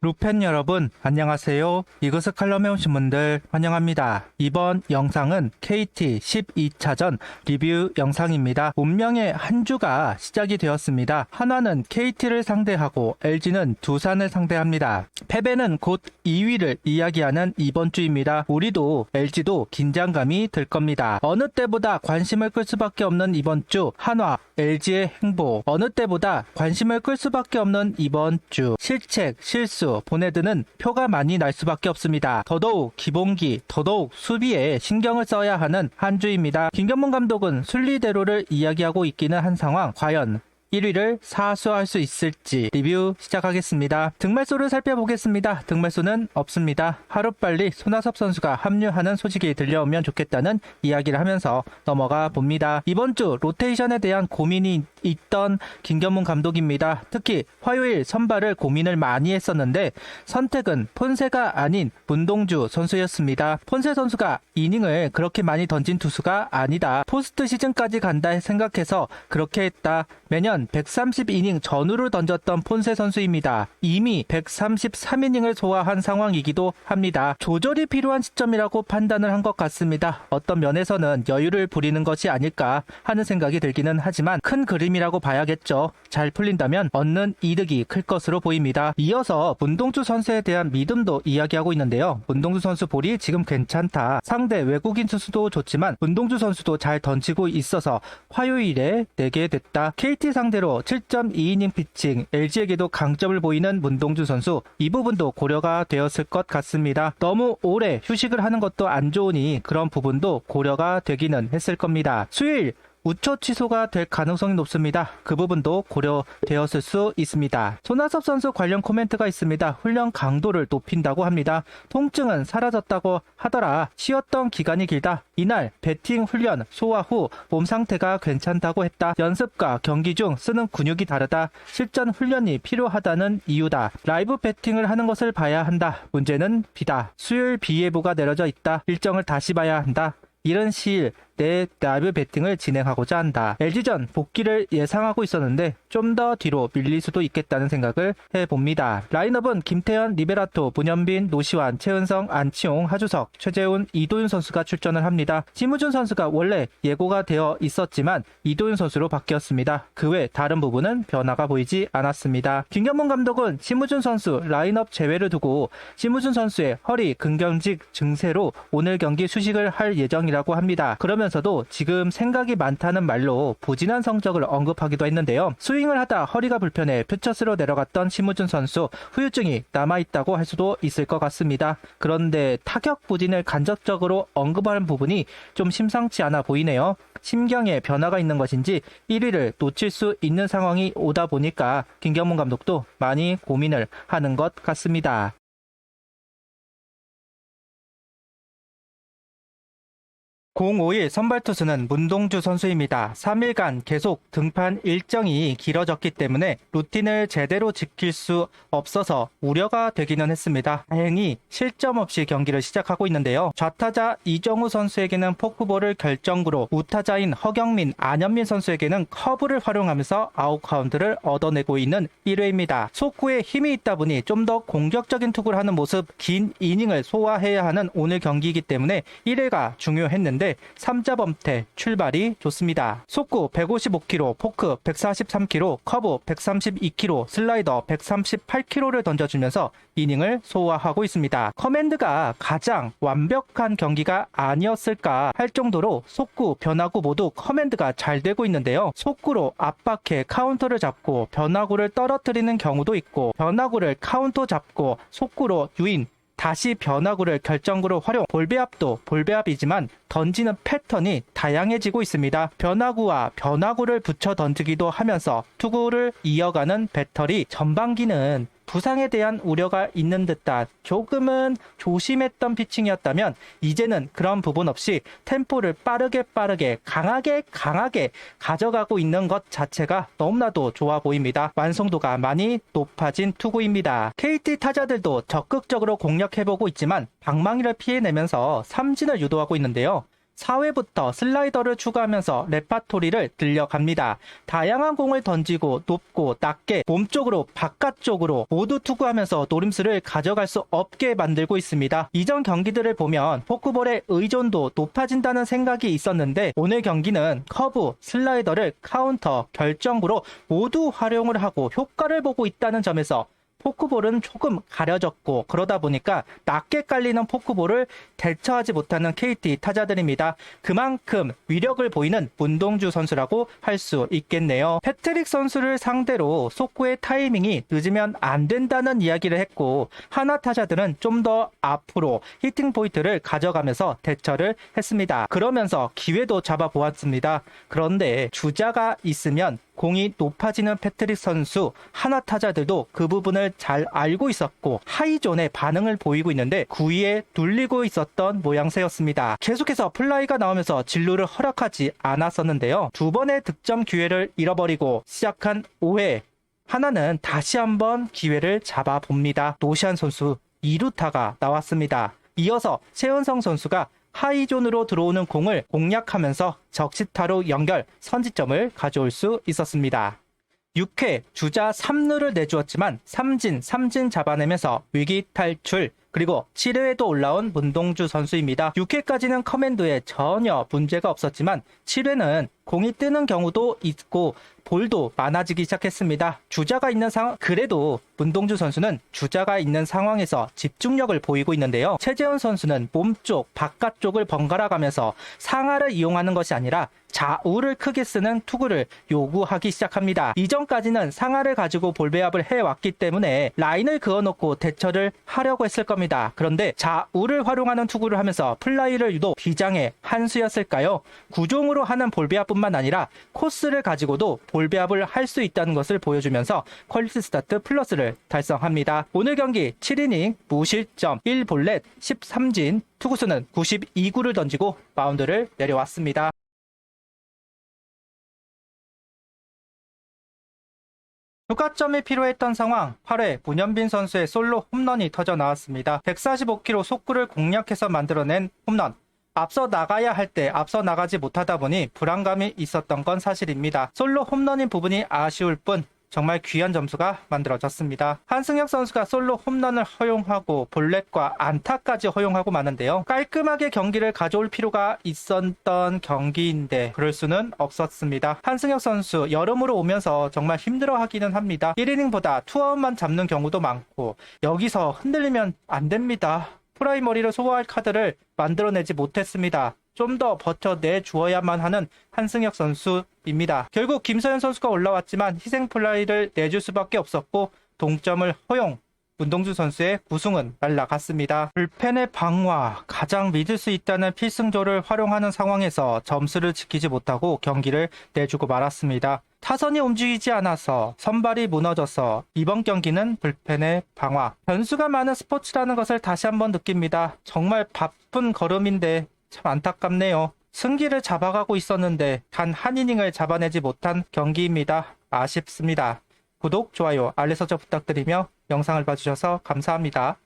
루팬 여러분 안녕하세요. 이그스 칼럼에 오신 분들 환영합니다. 이번 영상은 KT 12차전 리뷰 영상입니다. 운명의 한 주가 시작이 되었습니다. 한화는 KT를 상대하고 LG는 두산을 상대합니다. 패배는 곧 2위를 이야기하는 이번 주입니다. 우리도 LG도 긴장감이 들 겁니다. 어느 때보다 관심을 끌 수밖에 없는 이번 주 한화, LG의 행보, 어느 때보다 관심을 끌 수밖에 없는 이번 주 실책, 실수 보내드는 표가 많이 날 수밖에 없습니다. 더더욱 기본기, 더더욱 수비에 신경을 써야 하는 한 주입니다. 김경문 감독은 순리대로를 이야기하고 있기는 한 상황, 과연 1위를 사수할 수 있을지 리뷰 시작하겠습니다. 등말소를 살펴보겠습니다. 등말소는 없습니다. 하루빨리 손아섭 선수가 합류하는 소식이 들려오면 좋겠다는 이야기를 하면서 넘어가 봅니다. 이번 주 로테이션에 대한 고민이 있던 김경문 감독입니다. 특히 화요일 선발을 고민을 많이 했었는데 선택은 폰세가 아닌 문동주 선수였습니다. 폰세 선수가 이닝을 그렇게 많이 던진 투수가 아니다. 포스트 시즌까지 간다 생각해서 그렇게 했다. 매년 130이닝 전후를 던졌던 폰세 선수입니다. 이미 133이닝을 소화한 상황이기도 합니다. 조절이 필요한 시점이라고 판단을 한 것 같습니다. 어떤 면에서는 여유를 부리는 것이 아닐까 하는 생각이 들기는 하지만 큰 그림이라고 봐야겠죠. 잘 풀린다면 얻는 이득이 클 것으로 보입니다. 이어서 문동주 선수에 대한 믿음도 이야기하고 있는데요. 문동주 선수 볼이 지금 괜찮다. 상대 외국인 투수도 좋지만 문동주 선수도 잘 던지고 있어서 화요일에 내게 됐다. KT 상대로 7.2이닝 피칭, LG에게도 강점을 보이는 문동주 선수, 이 부분도 고려가 되었을 것 같습니다. 너무 오래 휴식을 하는 것도 안 좋으니 그런 부분도 고려가 되기는 했을 겁니다. 수요일 우초 취소가 될 가능성이 높습니다. 그 부분도 고려되었을 수 있습니다. 손아섭 선수 관련 코멘트가 있습니다. 훈련 강도를 높인다고 합니다. 통증은 사라졌다고 하더라. 쉬었던 기간이 길다. 이날 배팅 훈련 소화 후 몸 상태가 괜찮다고 했다. 연습과 경기 중 쓰는 근육이 다르다. 실전 훈련이 필요하다는 이유다. 라이브 배팅을 하는 것을 봐야 한다. 문제는 비다. 수요일 비 예보가 내려져 있다. 일정을 다시 봐야 한다. 이른 시일 내 라이브 배팅을 진행하고자 한다. LG전 복귀를 예상하고 있었는데 좀 더 뒤로 밀릴 수도 있겠다는 생각을 해봅니다. 라인업은 김태현, 리베라토, 문현빈, 노시환, 최은성, 안치홍, 하주석, 최재훈, 이도윤 선수가 출전을 합니다. 심우준 선수가 원래 예고가 되어 있었지만 이도윤 선수로 바뀌었습니다. 그 외 다른 부분은 변화가 보이지 않았습니다. 김경문 감독은 심우준 선수 라인업 제외를 두고 심우준 선수의 허리 근경직 증세로 오늘 경기 휴식을 할 예정이라고 합니다. 그러면서도 지금 생각이 많다는 말로 부진한 성적을 언급하기도 했는데요. 스윙을 하다 허리가 불편해 퓨처스로 내려갔던 심우준 선수, 후유증이 남아있다고 할 수도 있을 것 같습니다. 그런데 타격 부진을 간접적으로 언급하는 부분이 좀 심상치 않아 보이네요. 심경에 변화가 있는 것인지 1위를 놓칠 수 있는 상황이 오다 보니까 김경문 감독도 많이 고민을 하는 것 같습니다. 05일 선발 투수는 문동주 선수입니다. 3일간 계속 등판 일정이 길어졌기 때문에 루틴을 제대로 지킬 수 없어서 우려가 되기는 했습니다. 다행히 실점 없이 경기를 시작하고 있는데요. 좌타자 이정우 선수에게는 포크볼을 결정구로, 우타자인 허경민, 안현민 선수에게는 커브를 활용하면서 아웃카운트를 얻어내고 있는 1회입니다. 속구에 힘이 있다 보니 좀 더 공격적인 투구를 하는 모습, 긴 이닝을 소화해야 하는 오늘 경기이기 때문에 1회가 중요했는데 3자 범퇴 출발이 좋습니다. 속구 155km, 포크 143km, 커브 132km, 슬라이더 138km를 던져주면서 이닝을 소화하고 있습니다. 커맨드가 가장 완벽한 경기가 아니었을까 할 정도로 속구, 변화구 모두 커맨드가 잘 되고 있는데요. 속구로 압박해 카운터를 잡고 변화구를 떨어뜨리는 경우도 있고, 변화구를 카운터 잡고 속구로 유인, 다시 변화구를 결정구로 활용, 볼배합도 볼배합이지만 던지는 패턴이 다양해지고 있습니다. 변화구와 변화구를 붙여 던지기도 하면서 투구를 이어가는 배터리. 전반기는 부상에 대한 우려가 있는 듯한 조금은 조심했던 피칭이었다면 이제는 그런 부분 없이 템포를 빠르게 강하게 가져가고 있는 것 자체가 너무나도 좋아 보입니다. 완성도가 많이 높아진 투구입니다. KT 타자들도 적극적으로 공략해보고 있지만 방망이를 피해내면서 삼진을 유도하고 있는데요. 4회부터 슬라이더를 추가하면서 레파토리를 늘려갑니다. 다양한 공을 던지고 높고 낮게 몸쪽으로 바깥쪽으로 모두 투구하면서 노림수를 가져갈 수 없게 만들고 있습니다. 이전 경기들을 보면 포크볼의 의존도 높아진다는 생각이 있었는데 오늘 경기는 커브, 슬라이더를 카운터, 결정구로 모두 활용을 하고 효과를 보고 있다는 점에서 포크볼은 조금 가려졌고 그러다 보니까 낮게 깔리는 포크볼을 대처하지 못하는 KT 타자들입니다. 그만큼 위력을 보이는 문동주 선수라고 할 수 있겠네요. 패트릭 선수를 상대로 속구의 타이밍이 늦으면 안 된다는 이야기를 했고 하나 타자들은 좀 더 앞으로 히팅 포인트를 가져가면서 대처를 했습니다. 그러면서 기회도 잡아보았습니다. 그런데 주자가 있으면 공이 높아지는 패트릭 선수 하나 타자들도 그 부분을 잘 알고 있었고 하이존의 반응을 보이고 있는데 구위에 눌리고 있었던 모양새였습니다. 계속해서 플라이가 나오면서 진루를 허락하지 않았었는데요. 두 번의 득점 기회를 잃어버리고 시작한 5회 하나는 다시 한번 기회를 잡아봅니다. 노시안 선수 2루타가 나왔습니다. 이어서 최은성 선수가 하이존으로 들어오는 공을 공략하면서 적시타로 연결, 선취점을 가져올 수 있었습니다. 6회 주자 3루를 내주었지만 삼진 잡아내면서 위기 탈출, 그리고 7회에도 올라온 문동주 선수입니다. 6회까지는 커맨드에 전혀 문제가 없었지만 7회는 공이 뜨는 경우도 있고 볼도 많아지기 시작했습니다. 주자가 있는 상황, 그래도 문동주 선수는 주자가 있는 상황에서 집중력을 보이고 있는데요. 최재훈 선수는 몸쪽, 바깥쪽을 번갈아 가면서 상하를 이용하는 것이 아니라 좌우를 크게 쓰는 투구를 요구하기 시작합니다. 이전까지는 상하를 가지고 볼 배합을 해왔기 때문에 라인을 그어놓고 대처를 하려고 했을 겁니다. 그런데 좌우를 활용하는 투구를 하면서 플라이를 유도 비장의 한 수였을까요? 구종으로 하는 볼 배합뿐만 아니라 코스를 가지고도 볼 배합을 할 수 있다는 것을 보여주면서 퀄리티 스타트 플러스를 달성합니다. 오늘 경기 7이닝 무실점 1볼넷 13진, 투구수는 92구를 던지고 마운드를 내려왔습니다. 추가점이 필요했던 상황, 8회 문현빈 선수의 솔로 홈런이 터져 나왔습니다. 145km 속구를 공략해서 만들어낸 홈런. 앞서 나가야 할 때 앞서 나가지 못하다 보니 불안감이 있었던 건 사실입니다. 솔로 홈런인 부분이 아쉬울 뿐 정말 귀한 점수가 만들어졌습니다. 한승혁 선수가 솔로 홈런을 허용하고 볼넷과 안타까지 허용하고 마는데요. 깔끔하게 경기를 가져올 필요가 있었던 경기인데 그럴 수는 없었습니다. 한승혁 선수 여름으로 오면서 정말 힘들어하기는 합니다. 1이닝보다 투아웃만 잡는 경우도 많고 여기서 흔들리면 안 됩니다. 프라이머리를 소화할 카드를 만들어내지 못했습니다. 좀 더 버텨내 주어야만 하는 한승혁 선수입니다. 결국 김서현 선수가 올라왔지만 희생 플라이를 내줄 수밖에 없었고 동점을 허용, 문동주 선수의 우승은 날라갔습니다. 불펜의 방화, 가장 믿을 수 있다는 필승조를 활용하는 상황에서 점수를 지키지 못하고 경기를 내주고 말았습니다. 타선이 움직이지 않아서 선발이 무너져서 이번 경기는 불펜의 방화, 변수가 많은 스포츠라는 것을 다시 한번 느낍니다. 정말 바쁜 걸음인데 참 안타깝네요. 승기를 잡아가고 있었는데 단 한 이닝을 잡아내지 못한 경기입니다. 아쉽습니다. 구독, 좋아요, 알림 설정 부탁드리며 영상을 봐주셔서 감사합니다.